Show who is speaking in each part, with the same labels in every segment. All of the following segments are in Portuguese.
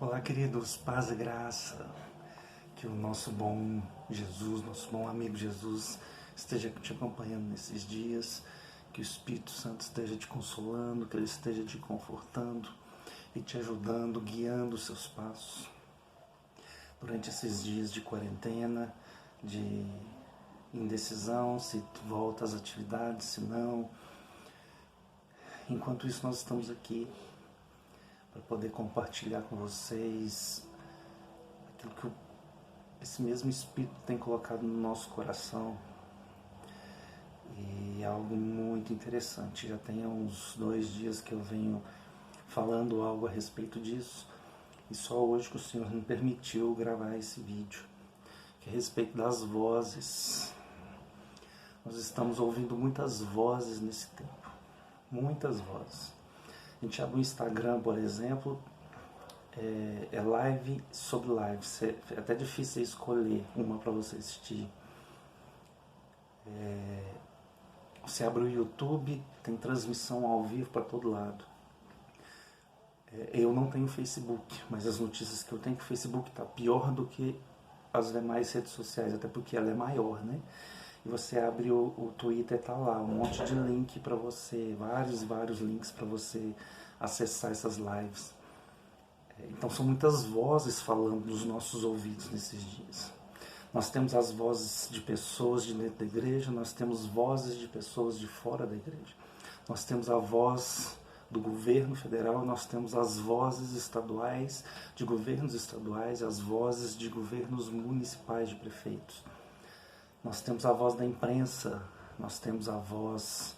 Speaker 1: Olá, queridos, paz e graça. Que o nosso bom Jesus, nosso bom amigo Jesus, esteja te acompanhando nesses dias. Que o Espírito Santo esteja te consolando, que Ele esteja te confortando e te ajudando, guiando os seus passos. Durante esses dias de quarentena, de indecisão, se volta às atividades, se não. Enquanto isso, nós estamos aqui para poder compartilhar com vocês aquilo que esse mesmo Espírito tem colocado no nosso coração. E é algo muito interessante. Já tem uns 2 dias que eu venho falando algo a respeito disso. E só hoje que o Senhor me permitiu gravar esse vídeo, que é a respeito das vozes. Nós estamos ouvindo muitas vozes nesse tempo. Muitas vozes. A gente abre o Instagram, por exemplo, é live sobre live. É até difícil escolher uma para você assistir. Você abre o YouTube, tem transmissão ao vivo para todo lado. Eu não tenho Facebook, mas as notícias que eu tenho, que o Facebook está pior do que as demais redes sociais, até porque ela é maior, né? E você abre o Twitter, tá lá, um monte de link para você, vários links para você acessar essas lives. Então são muitas vozes falando nos nossos ouvidos nesses dias. Nós temos as vozes de pessoas de dentro da igreja, nós temos vozes de pessoas de fora da igreja. Nós temos a voz do governo federal, nós temos as vozes estaduais, de governos estaduais, as vozes de governos municipais, de prefeitos. Nós temos a voz da imprensa, nós temos a voz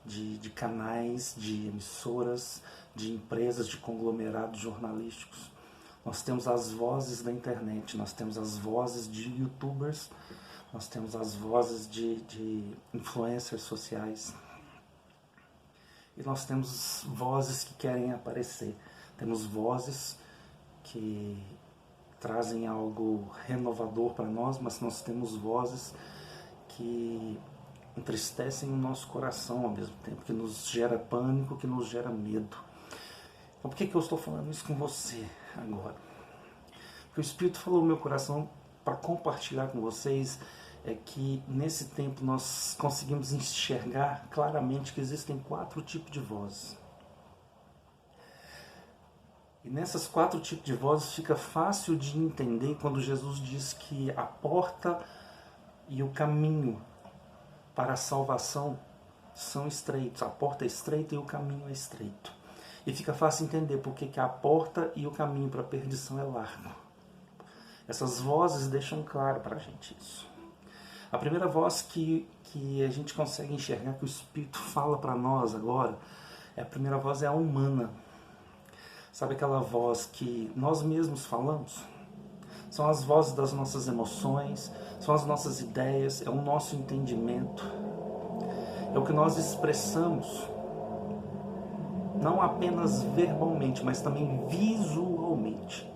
Speaker 1: de canais, de emissoras, de empresas, de conglomerados jornalísticos. Nós temos as vozes da internet, nós temos as vozes de youtubers, nós temos as vozes de influencers sociais. E nós temos vozes que querem aparecer. Temos vozes que trazem algo renovador para nós, mas nós temos vozes que entristecem o nosso coração ao mesmo tempo, que nos gera pânico, que nos gera medo. Então por que eu estou falando isso com você agora? Porque o Espírito falou no meu coração para compartilhar com vocês que nesse tempo nós conseguimos enxergar claramente que existem 4 tipos de vozes. E nessas 4 tipos de vozes fica fácil de entender quando Jesus diz que a porta e o caminho para a salvação são estreitos. A porta é estreita e o caminho é estreito. E fica fácil entender porque que a porta e o caminho para a perdição é largo. Essas vozes deixam claro para a gente isso. A primeira voz que a gente consegue enxergar, que o Espírito fala para nós agora, a primeira voz é a humana. Sabe aquela voz que nós mesmos falamos? São as vozes das nossas emoções, são as nossas ideias, é o nosso entendimento. É o que nós expressamos, não apenas verbalmente, mas também visualmente.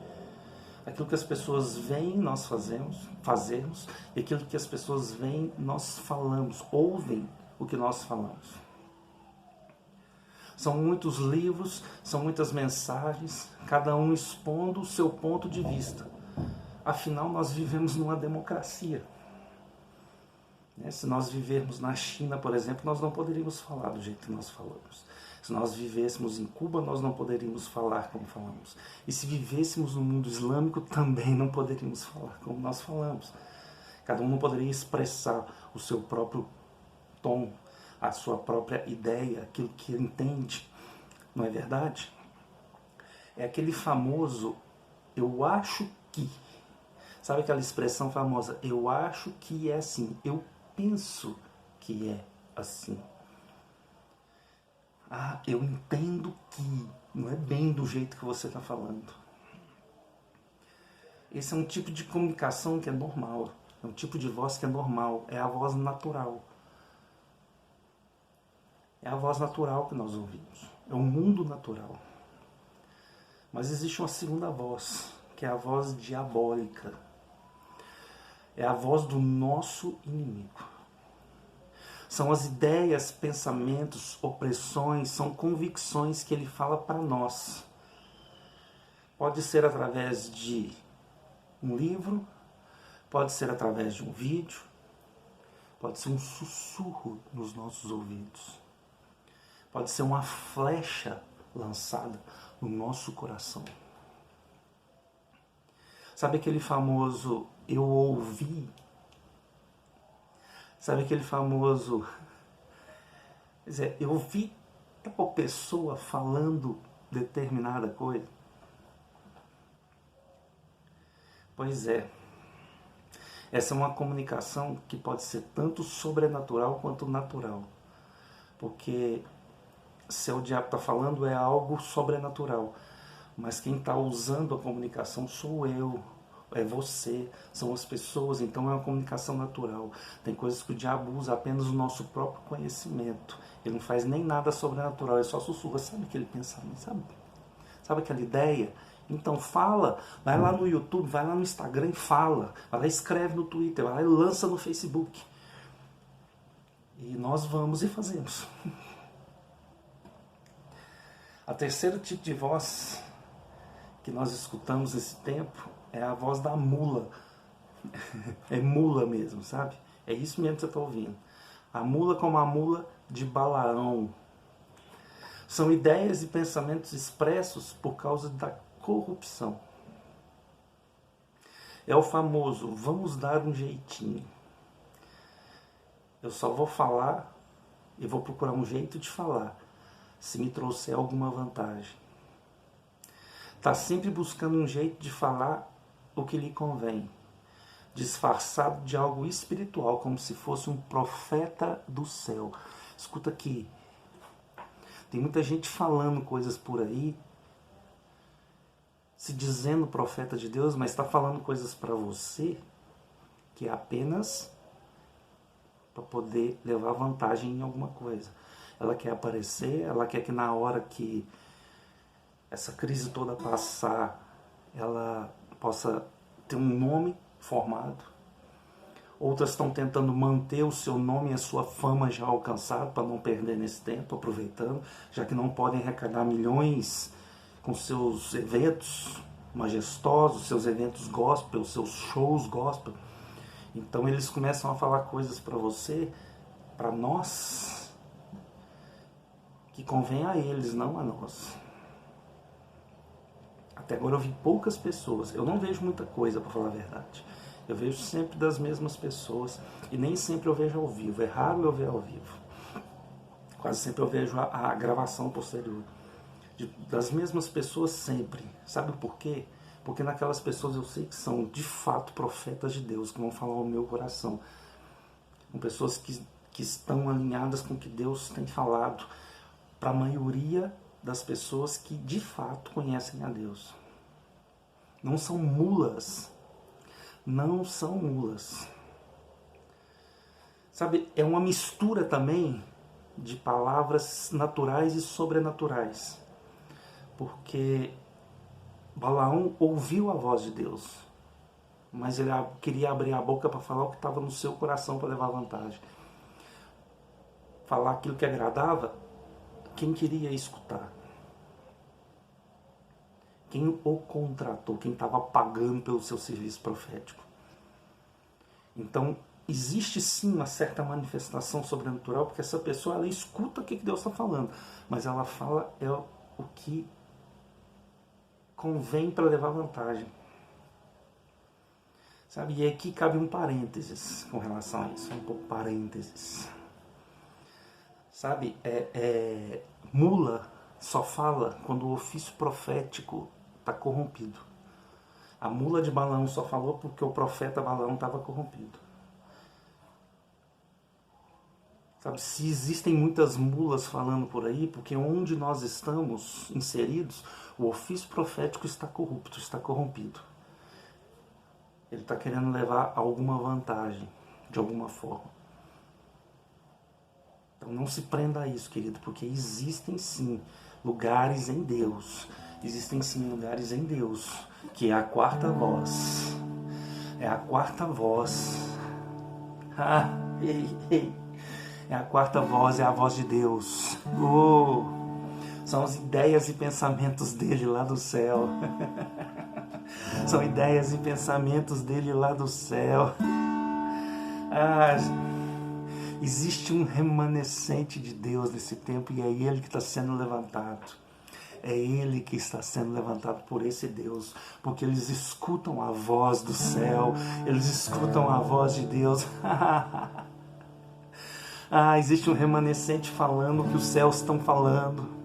Speaker 1: Aquilo que as pessoas veem, nós fazemos, e aquilo que as pessoas veem, nós falamos, ouvem o que nós falamos. São muitos livros, são muitas mensagens, cada um expondo o seu ponto de vista. Afinal, nós vivemos numa democracia. Se nós vivermos na China, por exemplo, nós não poderíamos falar do jeito que nós falamos. Se nós vivêssemos em Cuba, nós não poderíamos falar como falamos. E se vivêssemos no mundo islâmico, também não poderíamos falar como nós falamos. Cada um não poderia expressar o seu próprio tom, a sua própria ideia, aquilo que ele entende. Não é verdade? É aquele famoso, eu acho que. Sabe aquela expressão famosa, eu acho que é assim, eu penso que é assim. Ah, eu entendo que não é bem do jeito que você está falando. Esse é um tipo de comunicação que é normal, é um tipo de voz que é normal, é a voz natural. É a voz natural que nós ouvimos, é o mundo natural. Mas existe uma segunda voz, que é a voz diabólica. É a voz do nosso inimigo. São as ideias, pensamentos, opressões, são convicções que ele fala para nós. Pode ser através de um livro, pode ser através de um vídeo, pode ser um sussurro nos nossos ouvidos, pode ser uma flecha lançada no nosso coração. Sabe aquele famoso eu ouvi? Sabe aquele famoso, quer dizer, eu vi tal pessoa falando determinada coisa? Pois é, essa é uma comunicação que pode ser tanto sobrenatural quanto natural. Porque se o diabo está falando é algo sobrenatural, mas quem está usando a comunicação sou eu, é você, são as pessoas, então é uma comunicação natural. Tem coisas que o diabo usa apenas o nosso próprio conhecimento, ele não faz nem nada sobrenatural, é só sussurra, sabe aquele pensamento, sabe aquela ideia? Então fala, vai lá no YouTube, vai lá no Instagram e fala, vai lá e escreve no Twitter, vai lá e lança no Facebook. E nós vamos e fazemos. A terceiro tipo de voz que nós escutamos nesse tempo é a voz da mula. É mula mesmo, sabe? É isso mesmo que você está ouvindo. A mula como a mula de Balaão. São ideias e pensamentos expressos por causa da corrupção. É o famoso, vamos dar um jeitinho. Eu só vou falar e vou procurar um jeito de falar, se me trouxer alguma vantagem. Está sempre buscando um jeito de falar o que lhe convém, disfarçado de algo espiritual, como se fosse um profeta do céu. Escuta aqui, tem muita gente falando coisas por aí, se dizendo profeta de Deus, mas está falando coisas para você que é apenas para poder levar vantagem em alguma coisa. Ela quer aparecer, ela quer que na hora que essa crise toda passar, ela possa ter um nome formado. Outras estão tentando manter o seu nome e a sua fama já alcançado, para não perder nesse tempo, aproveitando, já que não podem arrecadar milhões com seus eventos majestosos, seus eventos gospel, seus shows gospel. Então eles começam a falar coisas para você, para nós, que convém a eles, não a nós. Até agora eu vi poucas pessoas, eu não vejo muita coisa, para falar a verdade. Eu vejo sempre das mesmas pessoas e nem sempre eu vejo ao vivo, é raro eu ver ao vivo. Quase sempre eu vejo a gravação posterior. Das mesmas pessoas sempre. Sabe por quê? Porque naquelas pessoas eu sei que são de fato profetas de Deus, que vão falar ao meu coração. São pessoas que estão alinhadas com o que Deus tem falado para a maioria das pessoas que de fato conhecem a Deus. Não são mulas. Não são mulas. Sabe, é uma mistura também de palavras naturais e sobrenaturais. Porque Balaão ouviu a voz de Deus, mas ele queria abrir a boca para falar o que estava no seu coração para levar vantagem. Falar aquilo que agradava quem queria escutar. Quem o contratou, quem estava pagando pelo seu serviço profético. Então, existe sim uma certa manifestação sobrenatural, porque essa pessoa ela escuta o que Deus está falando, mas ela fala o que convém para levar vantagem. Sabe? E aqui cabe um parênteses com relação a isso, um pouco parênteses. Sabe? Mula só fala quando o ofício profético está corrompido. A mula de Balaão só falou porque o profeta Balaão estava corrompido. Sabe, se existem muitas mulas falando por aí, porque onde nós estamos inseridos, o ofício profético está corrupto, está corrompido. Ele está querendo levar alguma vantagem, de alguma forma. Então não se prenda a isso, querido, porque existem sim lugares em Deus. Existem sim lugares em Deus, que é a quarta voz. É a quarta voz. É a quarta voz, é a voz de Deus. São as ideias e pensamentos dele lá do céu. São ideias e pensamentos dele lá do céu. Existe um remanescente de Deus nesse tempo e é Ele que está sendo levantado. É Ele que está sendo levantado por esse Deus, porque eles escutam a voz do céu, eles escutam a voz de Deus. Existe um remanescente falando o que os céus estão falando.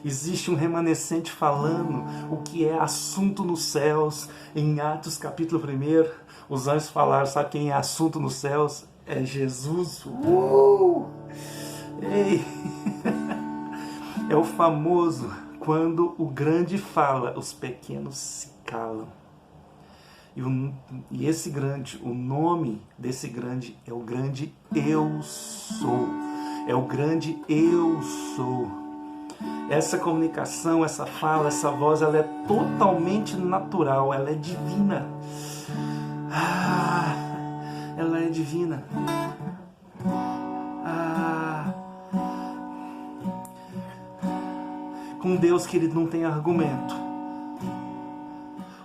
Speaker 1: Existe um remanescente falando o que é assunto nos céus. Em Atos capítulo 1, os anjos falaram, sabe quem é assunto nos céus? É Jesus. Ei. É o famoso, quando o grande fala, os pequenos se calam. E esse grande, o nome desse grande é o grande Eu Sou. É o grande Eu Sou. Essa comunicação, essa fala, essa voz, ela é totalmente natural, ela é divina. Ela é divina. Com Deus, querido, não tem argumento.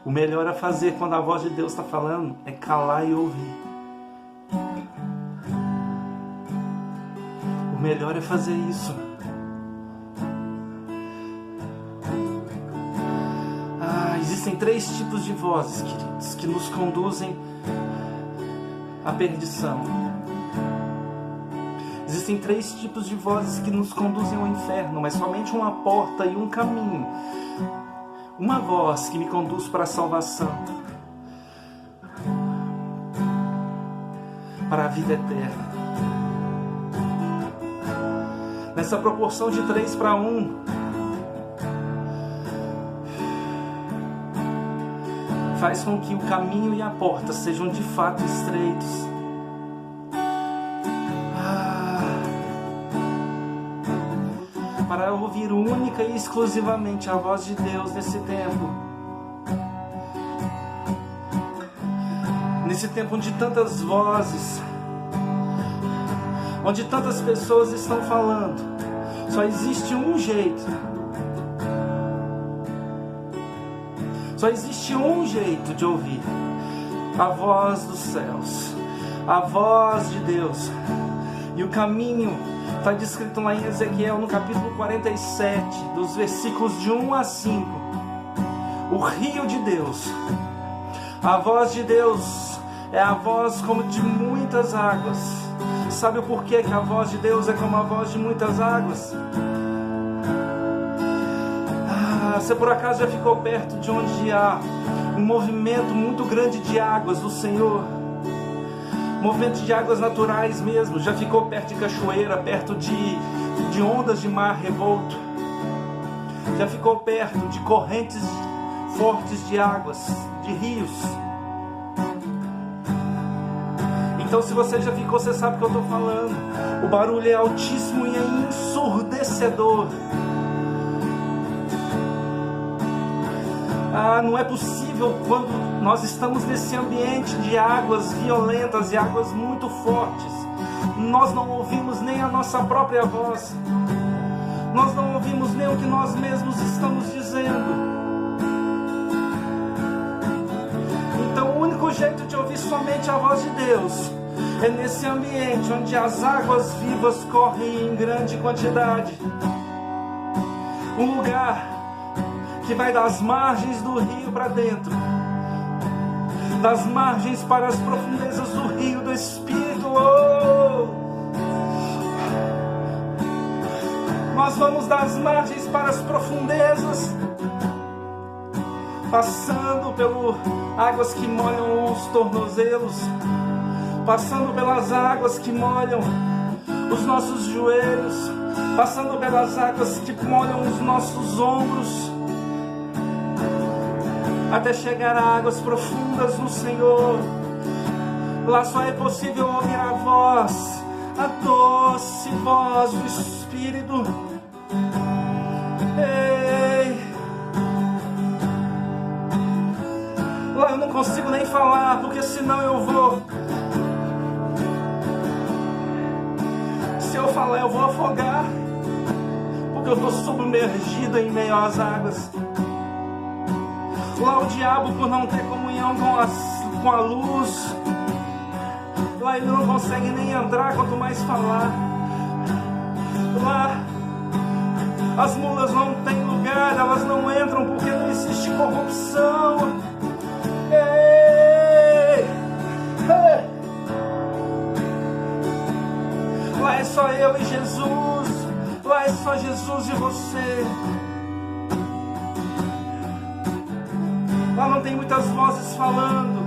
Speaker 1: O melhor a fazer quando a voz de Deus está falando é calar e ouvir. O melhor é fazer isso. Existem 3 tipos de vozes, queridos, que nos conduzem à perdição. Existem 3 tipos de vozes que nos conduzem ao inferno, mas somente uma porta e um caminho. Uma voz que me conduz para a salvação, para a vida eterna. Nessa proporção de 3:1, faz com que o caminho e a porta sejam de fato estreitos. Para ouvir única e exclusivamente a voz de Deus nesse tempo. Nesse tempo onde tantas vozes, onde tantas pessoas estão falando, só existe um jeito. Só existe um jeito de ouvir a voz dos céus, a voz de Deus. E o caminho está descrito lá em Ezequiel, no capítulo 47, dos versículos de 1 a 5. O rio de Deus. A voz de Deus é a voz como de muitas águas. Sabe o porquê que a voz de Deus é como a voz de muitas águas? Você por acaso já ficou perto de onde há um movimento muito grande de águas do Senhor? Movimento de águas naturais mesmo. Já ficou perto de cachoeira, perto de ondas de mar revolto? Já ficou perto de correntes fortes de águas, de rios? Então se você já ficou, você sabe o que eu estou falando. O barulho é altíssimo e é ensurdecedor. Não é possível quando nós estamos nesse ambiente de águas violentas e águas muito fortes. Nós não ouvimos nem a nossa própria voz. Nós não ouvimos nem o que nós mesmos estamos dizendo. Então o único jeito de ouvir somente a voz de Deus é nesse ambiente onde as águas vivas correm em grande quantidade. Um lugar que vai das margens do rio para dentro, das margens para as profundezas do rio do Espírito. Nós vamos das margens para as profundezas, passando pelas águas que molham os tornozelos, passando pelas águas que molham os nossos joelhos, passando pelas águas que molham os nossos ombros, até chegar a águas profundas no Senhor. Lá só é possível ouvir a voz, a doce voz do Espírito. Ei. Lá eu não consigo nem falar, porque senão eu vou... Se eu falar, eu vou afogar. que eu estou submergido em meio às águas. Lá o diabo, por não ter comunhão com a luz, lá ele não consegue nem entrar, quanto mais falar. Lá as mulas não têm lugar, elas não entram porque não existe corrupção. Ei, ei. Lá é só eu e Jesus, lá é só Jesus e você. Lá não tem muitas vozes falando,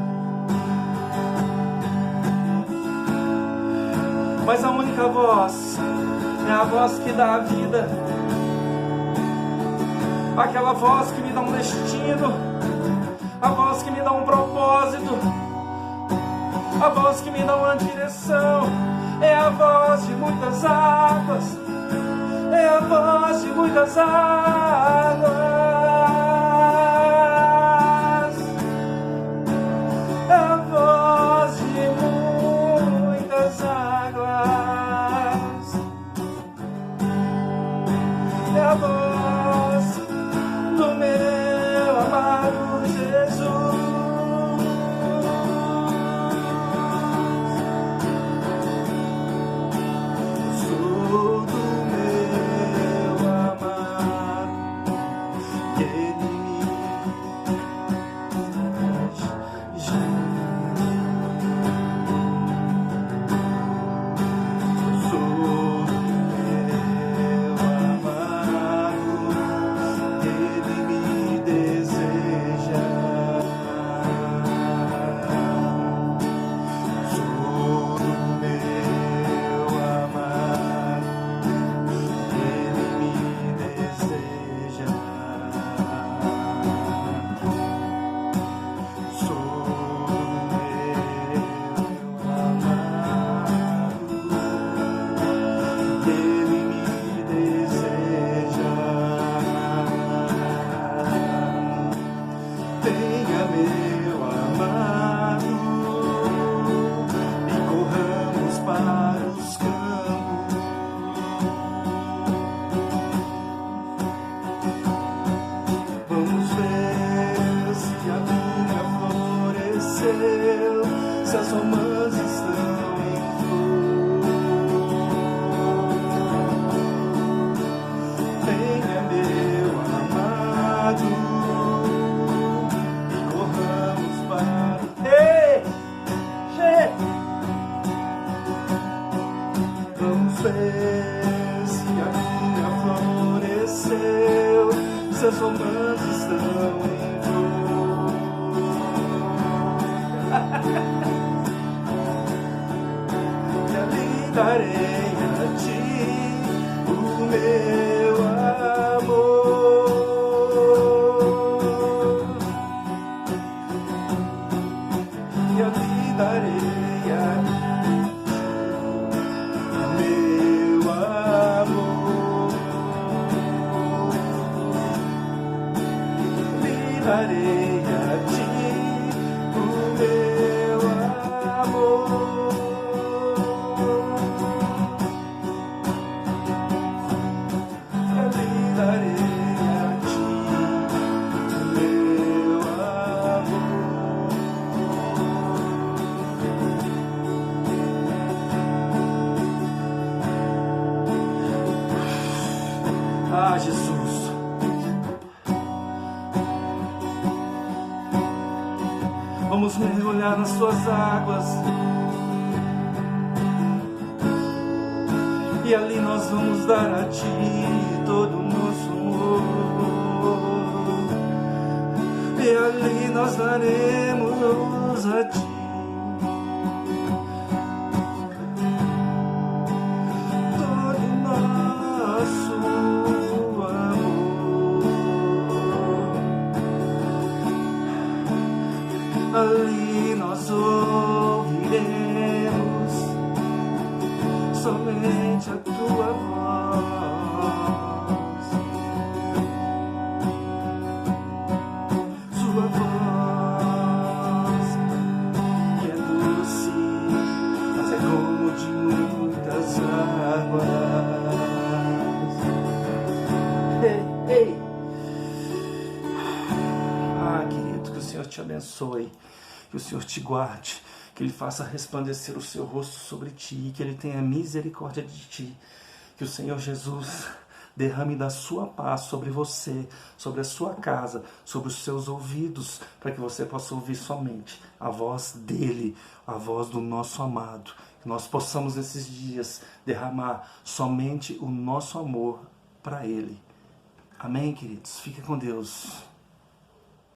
Speaker 1: mas a única voz é a voz que dá a vida. Aquela voz que me dá um destino, a voz que me dá um propósito, a voz que me dá uma direção. É a voz de muitas águas, é a voz de muitas águas, é a voz de muitas águas, é a voz do meu amado Jesus. Se as romãs estão em flor, venha meu amado e corramos para... Ei! Vamos ver se a vinha floresceu, se as romãs estão em flor. E ali darei a ti o meu amor. E ali darei a ti o meu amor. Lhe darei a ti o meu amor. Eu lhe darei a ti o meu amor. Ah, Jesus. Vamos mergulhar nas suas águas, e ali nós vamos dar a ti todo o nosso amor, e ali nós daremos a ti todo o nosso amor. Ali nós ouviremos somente a tua voz, sua voz que é doce, mas é como de muitas águas. Senhor te abençoe, que o Senhor te guarde, que Ele faça resplandecer o seu rosto sobre ti, que Ele tenha misericórdia de ti, que o Senhor Jesus derrame da sua paz sobre você, sobre a sua casa, sobre os seus ouvidos, para que você possa ouvir somente a voz dEle, a voz do nosso amado. Que nós possamos nesses dias derramar somente o nosso amor para Ele. Amém, queridos? Fique com Deus.